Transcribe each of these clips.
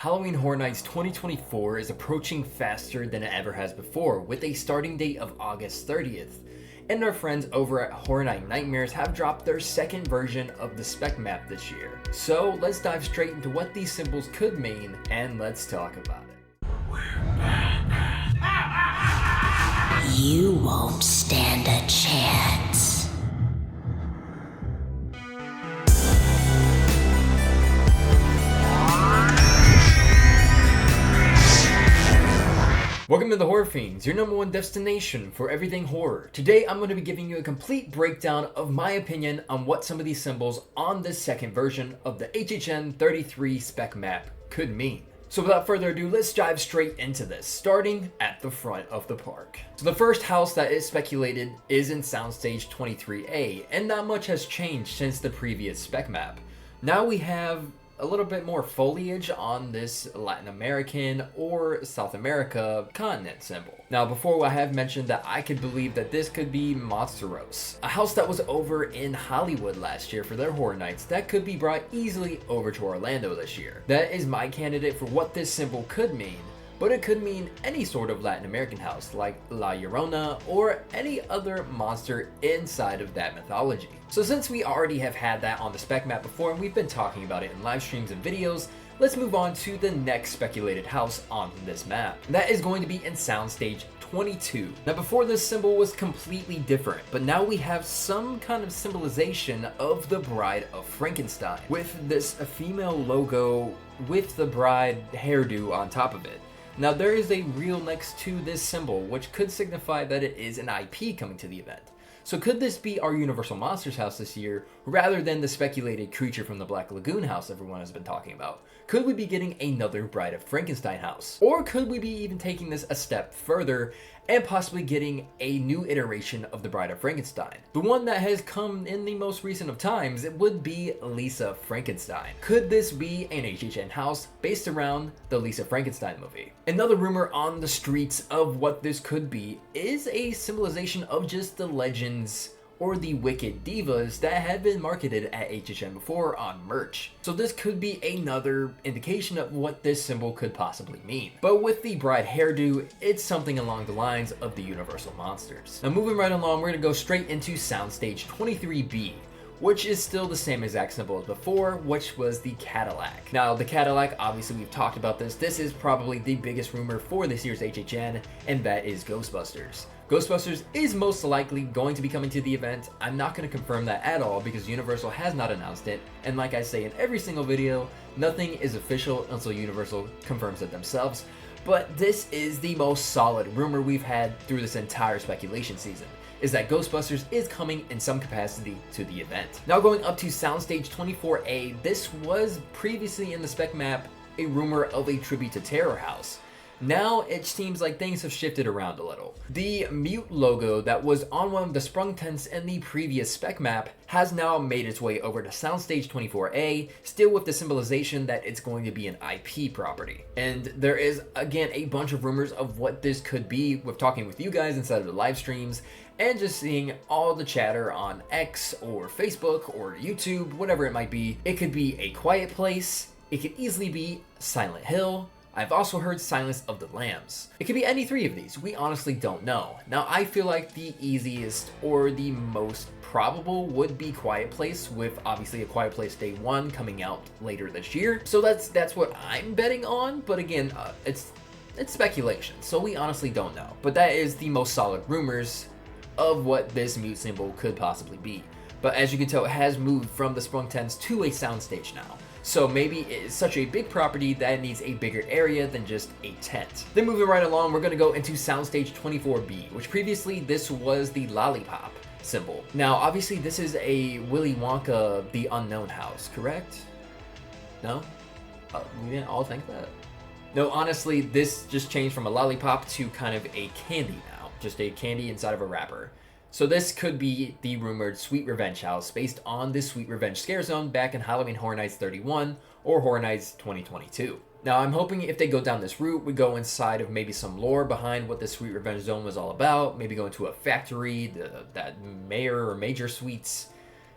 Halloween Horror Nights 2024 is approaching faster than it ever has before, with a starting date of August 30th. And our friends over at Horror Night Nightmares have dropped their second version of the Spec Map this year. So let's dive straight into what these symbols could mean, and let's talk about it. You won't stand a chance. Welcome to the Horror Fiends, your number one destination for everything horror. Today I'm going to be giving you a complete breakdown of my opinion on what some of these symbols on this second version of the HHN 33 Spec Map could mean. So without further ado, let's dive straight into this, starting at the front of the park. So the first house that is speculated is in Soundstage 23A, and not much has changed since the previous Spec Map. Now we have a little bit more foliage on this Latin American or South America continent symbol. Now before, I have mentioned that I could believe that this could be Monsteros, a house that was over in Hollywood last year for their horror nights that could be brought easily over to Orlando this year. That is my candidate for what this symbol could mean, but it could mean any sort of Latin American house like La Llorona or any other monster inside of that mythology. So since we already have had that on the spec map before and we've been talking about it in live streams and videos, let's move on to the next speculated house on this map. That is going to be in Soundstage 22. Now before, this symbol was completely different, but now we have some kind of symbolization of the Bride of Frankenstein with this female logo with the bride hairdo on top of it. Now there is a reel next to this symbol, which could signify that it is an IP coming to the event. So could this be our Universal Monsters house this year, rather than the speculated creature from the Black Lagoon house everyone has been talking about? Could we be getting another Bride of Frankenstein house? Or could we be even taking this a step further and possibly getting a new iteration of the Bride of Frankenstein? The one that has come in the most recent of times, it would be Lisa Frankenstein. Could this be an HHN house based around the Lisa Frankenstein movie? Another rumor on the streets of what this could be is a symbolization of just the legends or the wicked divas that had been marketed at HHN before on merch. So this could be another indication of what this symbol could possibly mean. But with the bride hairdo, it's something along the lines of the Universal Monsters. Now moving right along, we're gonna go straight into Soundstage 23B, which is still the same exact symbol as before, which was the Cadillac. Now the Cadillac, obviously we've talked about this. This is probably the biggest rumor for this year's HHN, and that is Ghostbusters. Ghostbusters is most likely going to be coming to the event. I'm not going to confirm that at all because Universal has not announced it, and like I say in every single video, nothing is official until Universal confirms it themselves. But this is the most solid rumor we've had through this entire speculation season, is that Ghostbusters is coming in some capacity to the event. Now going up to Soundstage 24A, this was previously in the spec map a rumor of a tribute to Terror House. Now it seems like things have shifted around a little. The mute logo that was on one of the sprung tents in the previous spec map has now made its way over to Soundstage 24A, still with the symbolization that it's going to be an IP property. And there is again a bunch of rumors of what this could be, with talking with you guys inside of the live streams and just seeing all the chatter on X or Facebook or YouTube, whatever it might be. It could be A Quiet Place, it could easily be Silent Hill. I've also heard Silence of the Lambs. It could be any three of these, we honestly don't know. Now I feel like the easiest or the most probable would be Quiet Place, with obviously A Quiet Place Day 1 coming out later this year. So that's what I'm betting on, but again, it's speculation, so we honestly don't know. But that is the most solid rumors of what this mute symbol could possibly be. But as you can tell, it has moved from the sprung tents to a soundstage now. So maybe it's such a big property that it needs a bigger area than just a tent. Then moving right along, we're going to go into Soundstage 24B, which previously this was the lollipop symbol. Now obviously this is a Willy Wonka the Unknown house, correct? No? We didn't all think that? No, honestly, this just changed from a lollipop to kind of a candy now. Just a candy inside of a wrapper. So this could be the rumored Sweet Revenge house based on the Sweet Revenge scare zone back in Halloween Horror Nights 31 or Horror Nights 2022. Now I'm hoping if they go down this route, we go inside of maybe some lore behind what the Sweet Revenge zone was all about, maybe go into a factory, that mayor or major suites,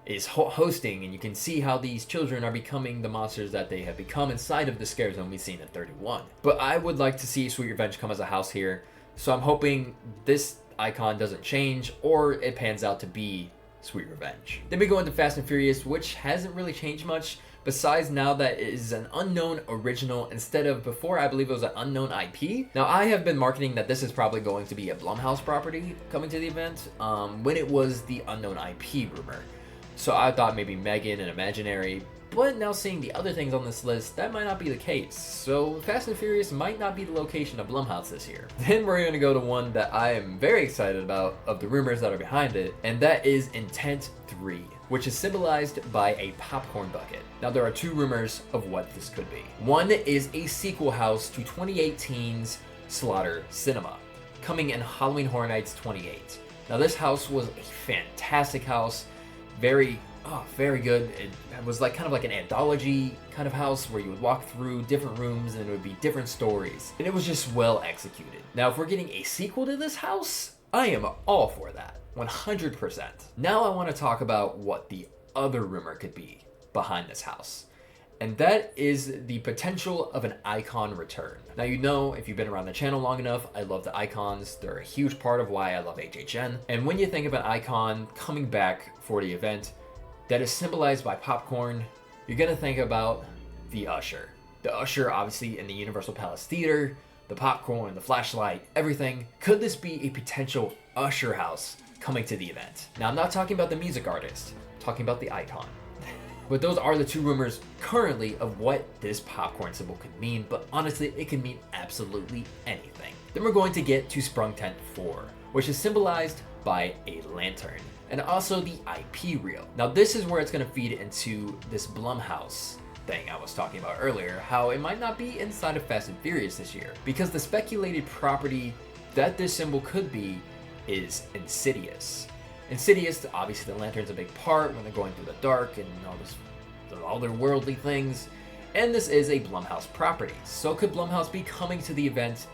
is hosting, and you can see how these children are becoming the monsters that they have become inside of the scare zone we've seen in 31. But I would like to see Sweet Revenge come as a house here, so I'm hoping this icon doesn't change or it pans out to be Sweet Revenge. Then we go into Fast and Furious, which hasn't really changed much, besides now that it is an unknown original instead of before I believe it was an unknown IP. Now I have been marketing that this is probably going to be a Blumhouse property coming to the event when it was the unknown IP rumor. So I thought maybe Megan and Imaginary, but now seeing the other things on this list, that might not be the case. So Fast and Furious might not be the location of Blumhouse this year. Then we're going to go to one that I am very excited about of the rumors that are behind it, and that is Intent 3, which is symbolized by a popcorn bucket. Now there are two rumors of what this could be. One is a sequel house to 2018's Slaughter Cinema, coming in Halloween Horror Nights 28. Now this house was a fantastic house, very good. It was like kind of like an anthology kind of house where you would walk through different rooms and it would be different stories. And it was just well executed. Now, if we're getting a sequel to this house, I am all for that. 100%. Now I want to talk about what the other rumor could be behind this house. And that is the potential of an icon return. Now, you know, if you've been around the channel long enough, I love the icons. They're a huge part of why I love HHN. And when you think of an icon coming back for the event that is symbolized by popcorn, you're gonna think about the Usher. The Usher, obviously, in the Universal Palace Theater, the popcorn, the flashlight, everything. Could this be a potential Usher house coming to the event? Now, I'm not talking about the music artist, I'm talking about the icon. But those are the two rumors currently of what this popcorn symbol could mean, but honestly, it can mean absolutely anything. Then we're going to get to Sprung Tent 4, which is symbolized by a lantern, and also the IP reel. Now this is where it's going to feed into this Blumhouse thing I was talking about earlier, how it might not be inside of Fast and Furious this year, because the speculated property that this symbol could be is Insidious. Insidious, obviously the lantern's a big part when they're going through the dark and all their worldly things, and this is a Blumhouse property. So could Blumhouse be coming to the event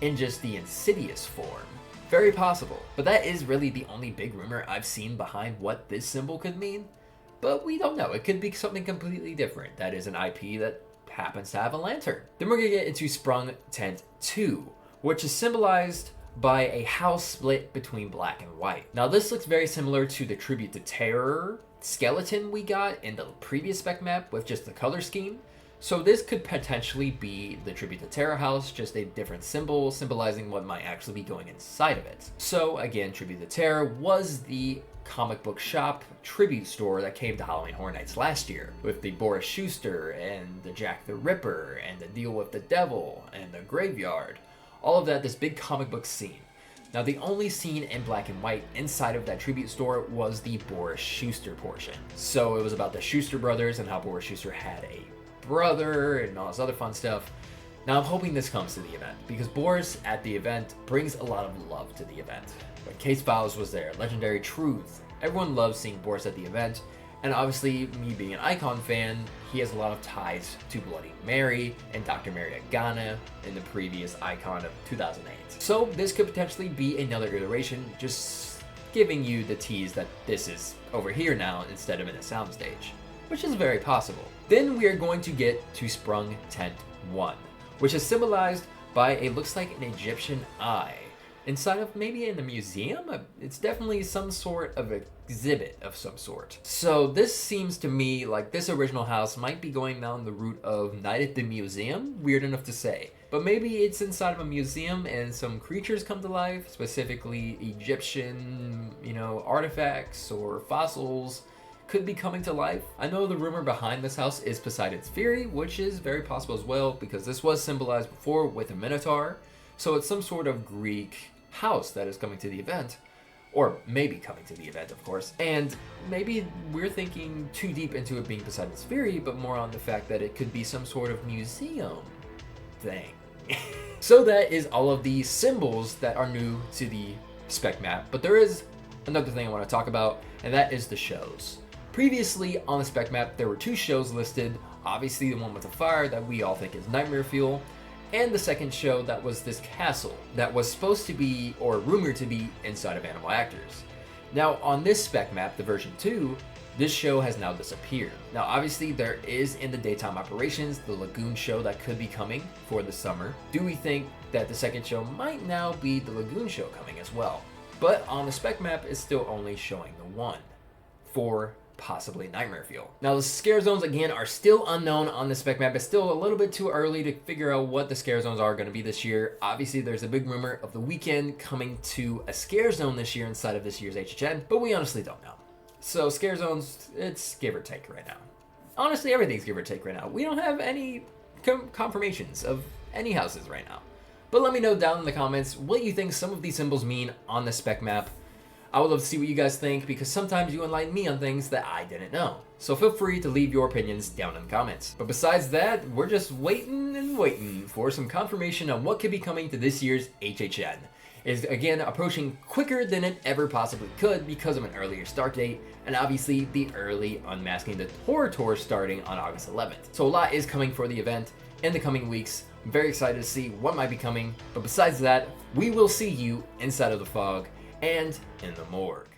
in just the Insidious form? Very possible, but that is really the only big rumor I've seen behind what this symbol could mean. But we don't know, it could be something completely different. That is an IP that happens to have a lantern. Then we're gonna get into Sprung Tent 2, which is symbolized by a house split between black and white. Now this looks very similar to the Tribute to Terror skeleton we got in the previous spec map with just the color scheme. So this could potentially be the Tribute to Terror house, just a different symbol symbolizing what might actually be going inside of it. So again, Tribute to Terror was the comic book shop tribute store that came to Halloween Horror Nights last year, with the Boris Schuster and the Jack the Ripper and the Deal with the Devil and the Graveyard. All of that, this big comic book scene. Now the only scene in black and white inside of that tribute store was the Boris Schuster portion. So it was about the Schuster brothers and how Boris Schuster had a brother and all this other fun stuff. Now I'm hoping this comes to the event, because Boris at the event brings a lot of love to the event. When Case Files was there, Legendary Truth, everyone loves seeing Boris at the event. And obviously, me being an Icon fan, he has a lot of ties to Bloody Mary and Dr. Mary Agana in the previous Icon of 2008. So this could potentially be another iteration, just giving you the tease that this is over here now instead of in a soundstage, which is very possible. Then we are going to get to Sprung Tent 1, which is symbolized by a looks like an Egyptian eye. Inside of maybe in a museum? It's definitely some sort of exhibit of some sort. So this seems to me like this original house might be going down the route of Night at the Museum, weird enough to say. But maybe it's inside of a museum and some creatures come to life, specifically Egyptian, artifacts or fossils could be coming to life. I know the rumor behind this house is Poseidon's Fury, which is very possible as well, because this was symbolized before with a Minotaur. So it's some sort of Greek house that is coming to the event, or maybe coming to the event, of course. And maybe we're thinking too deep into it being Poseidon's Fury, but more on the fact that it could be some sort of museum thing. So that is all of the symbols that are new to the spec map, but there is another thing I want to talk about, and that is the shows. Previously on the spec map, there were two shows listed, obviously the one with the fire that we all think is Nightmare Fuel, and the second show that was this castle that was supposed to be, or rumored to be, inside of Animal Actors. Now on this spec map, the version 2, this show has now disappeared. Now obviously there is in the daytime operations the Lagoon show that could be coming for the summer. Do we think that the second show might now be the Lagoon show coming as well? But on the spec map it's still only showing the one for possibly Nightmare Fuel. Now the scare zones again are still unknown on the spec map. It's still a little bit too early to figure out what the scare zones are going to be this year. Obviously there's a big rumor of the Weeknd coming to a scare zone this year inside of this year's HHN, but we honestly don't know. So scare zones, it's give or take right now. Honestly, everything's give or take right now. We don't have any confirmations of any houses right now. But let me know down in the comments what you think some of these symbols mean on the spec map. I would love to see what you guys think because sometimes you enlighten me on things that I didn't know. So feel free to leave your opinions down in the comments. But besides that, we're just waiting and waiting for some confirmation on what could be coming to this year's HHN. It's again approaching quicker than it ever possibly could because of an earlier start date and obviously the early Unmasking the Horror Tour starting on August 11th. So a lot is coming for the event in the coming weeks. I'm very excited to see what might be coming. But besides that, we will see you inside of the fog and in the morgue.